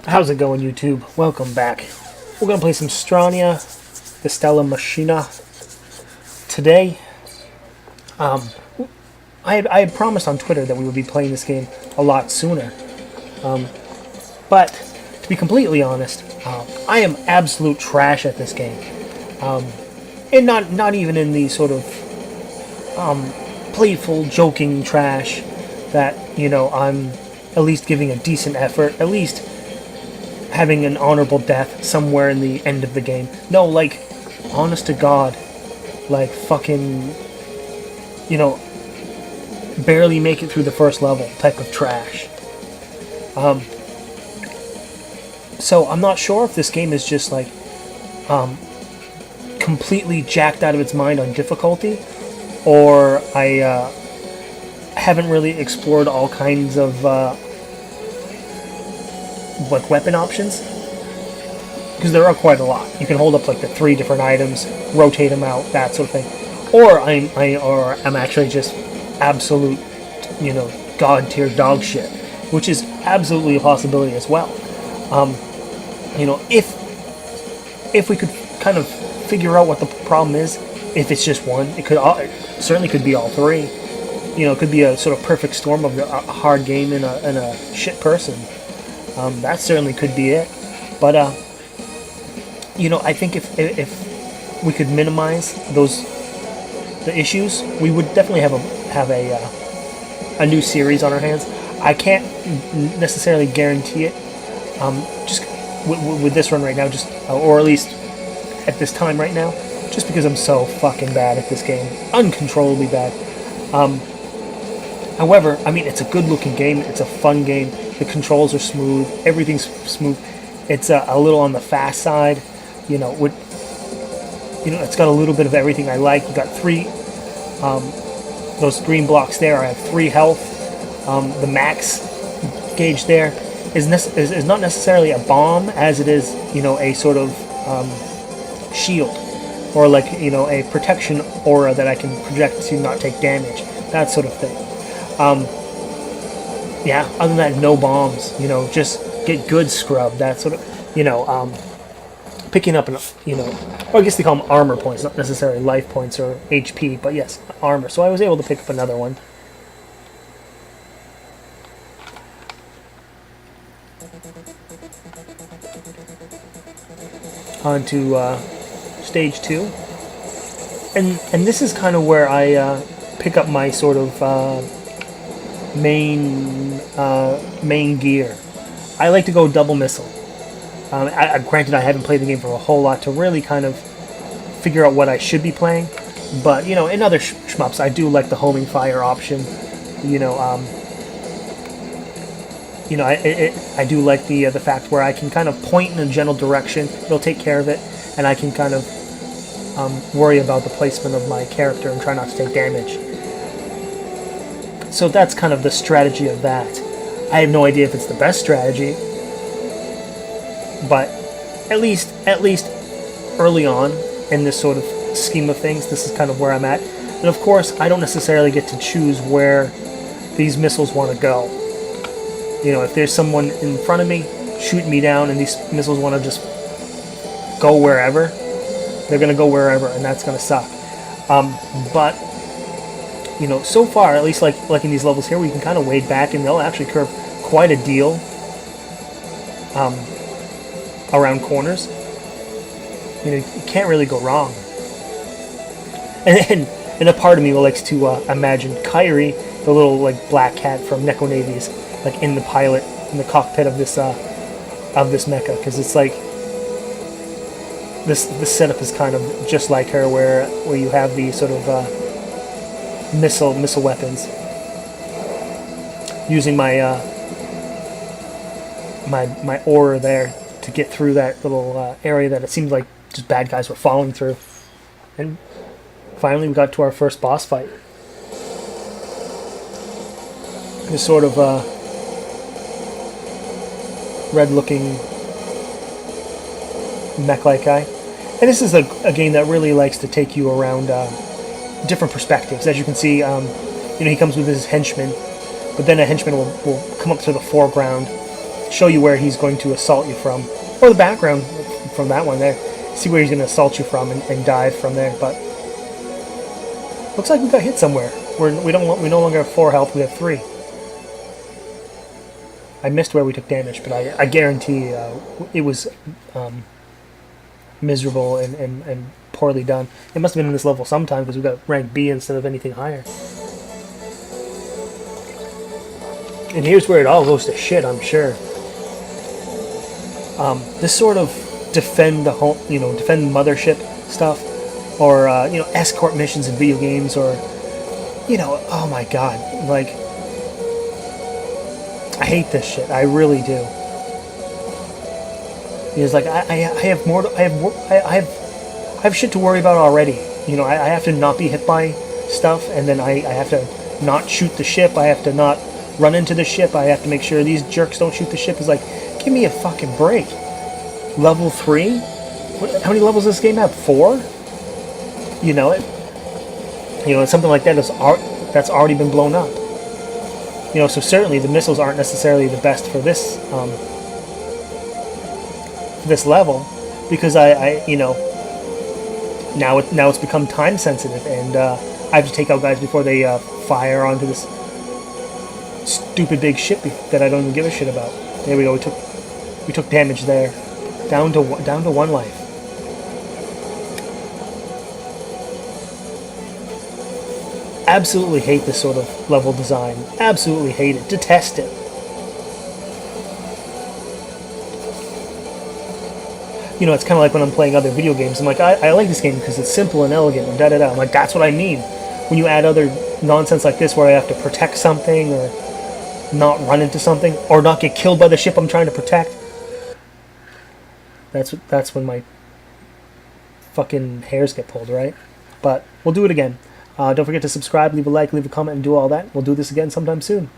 How's it going, YouTube? Welcome back. We're gonna play some Strania, the Stella Machina. Today, um, I had promised on Twitter that we would be playing this game a lot sooner. But to be completely honest, I am absolute trash at this game, and not even in the sort of playful, joking trash that I'm at least giving a decent effort, at least having an honorable death somewhere in the end of the game. No, like, honest to God, like fucking, barely make it through the first level type of trash. So I'm not sure if this game is just like completely jacked out of its mind on difficulty, or I haven't really explored all kinds of like weapon options, because there are quite a lot. You can hold up like the 3 different items, rotate them out, that sort of thing. Or I'm actually just absolute, god tier dog shit, which is absolutely a possibility as well. If we could kind of figure out what the problem is, if it's just one, it certainly could be all 3. It could be a sort of perfect storm of a hard game and a shit person. That certainly could be it. But I think if we could minimize the issues, we would definitely have a new series on our hands. I can't necessarily guarantee it. Just with this run right now, or at least at this time right now, just because I'm so fucking bad at this game, uncontrollably bad. However, I mean, it's a good-looking game. It's a fun game. The controls are smooth. Everything's smooth. It's a little on the fast side. It's got a little bit of everything I like. You got 3 those green blocks there. I have 3 health. The max gauge there is not necessarily a bomb, as it is a sort of shield, or like a protection aura that I can project to not take damage. That sort of thing. Yeah, other than that, no bombs. Just get good scrub. That sort of, picking up or I guess they call them armor points, not necessarily life points or HP, but yes, armor. So I was able to pick up another one. On to stage 2, and this is kind of where I pick up my sort of main gear. I like to go double missile. Granted, I haven't played the game for a whole lot to really kind of figure out what I should be playing, but in other shmups, I do like the homing fire option. I do like the fact where I can kind of point in a general direction. It'll take care of it, and I can kind of worry about the placement of my character and try not to take damage. So that's kind of the strategy of that. I have no idea if it's the best strategy, but at least early on in this sort of scheme of things, this is kind of where I'm at. And of course, I don't necessarily get to choose where these missiles want to go. If there's someone in front of me shooting me down and these missiles want to just go wherever, they're going to go wherever, and that's going to suck. But so far, at least like in these levels here, we can kind of wade back, and they'll actually curve quite a deal around corners. You can't really go wrong. And a part of me likes to imagine Kyrie, the little like black cat from Neko Navies, like in the cockpit of this mecha, because it's like this setup is kind of just like her, where you have these sort of missile weapons, using my my aura there to get through that little area that it seemed like just bad guys were falling through. And finally we got to our first boss fight. This sort of red looking mech-like guy. And this is a game that really likes to take you around different perspectives. As you can see, he comes with his henchmen, but then a henchman will come up to the foreground, show you where he's going to assault you from, or the background from that one there. See where he's going to assault you from and dive from there. But looks like we got hit somewhere. We no longer have 4 health. We have 3. I missed where we took damage, but I guarantee it was miserable and poorly done. It must have been in this level sometime because we got rank B instead of anything higher. And here's where it all goes to shit, I'm sure. This sort of defend Mothership stuff, or escort missions in video games, or oh my god, like I hate this shit. I really do. Because like I have shit to worry about already. I have to not be hit by stuff, and then I have to not shoot the ship. I have to not run into the ship. I have to make sure these jerks don't shoot the ship. It's like, give me a fucking break. Level 3? How many levels does this game have? 4? Something like that that's already been blown up. So certainly the missiles aren't necessarily the best for this level, because now it's become time sensitive, and I have to take out guys before they fire onto this stupid big ship that I don't even give a shit about. There we go. We took damage there, down to 1 life. Absolutely hate this sort of level design. Absolutely hate it. Detest it. It's kind of like when I'm playing other video games. I'm like, I like this game because it's simple and elegant and da-da-da. I'm like, that's what I need. When you add other nonsense like this where I have to protect something, or not run into something, or not get killed by the ship I'm trying to protect, that's when my fucking hairs get pulled, right? But we'll do it again. Don't forget to subscribe, leave a like, leave a comment, and do all that. We'll do this again sometime soon.